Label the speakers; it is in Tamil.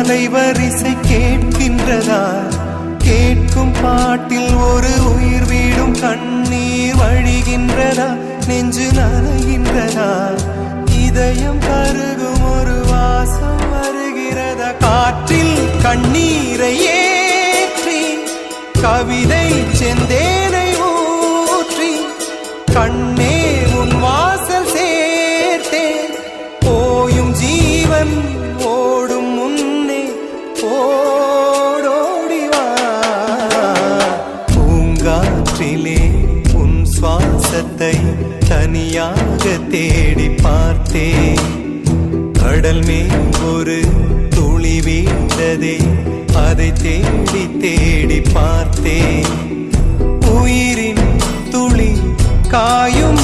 Speaker 1: அலைவரிசை கேட்கின்றதா? கேட்கும் பாட்டில் ஒரு உயிர் வீடும் கண்ணீர் வழிகின்றதா? நெஞ்சு நனைகின்றதா? இதயம் கருகும் ஒரு வாசம் வருகிறதா? காற்றில் கண்ணீரை ஏற்றி கவிதை செந்தேனை ஊற்றி கண்ணே உன் வாசல் சேர்த்தேன். போயும் ஜீவன் ஓடும் முன்னே ஓடோடிவா. பூங்காற்றிலே உன் சுவாசத்தை தனியாக தேடி பார்த்தேன். கடல் மேல் ஒரு துளி வீழ்ந்ததே, அதை தேடி தேடி பார்த்தேன். உயிரின் துளி காயும்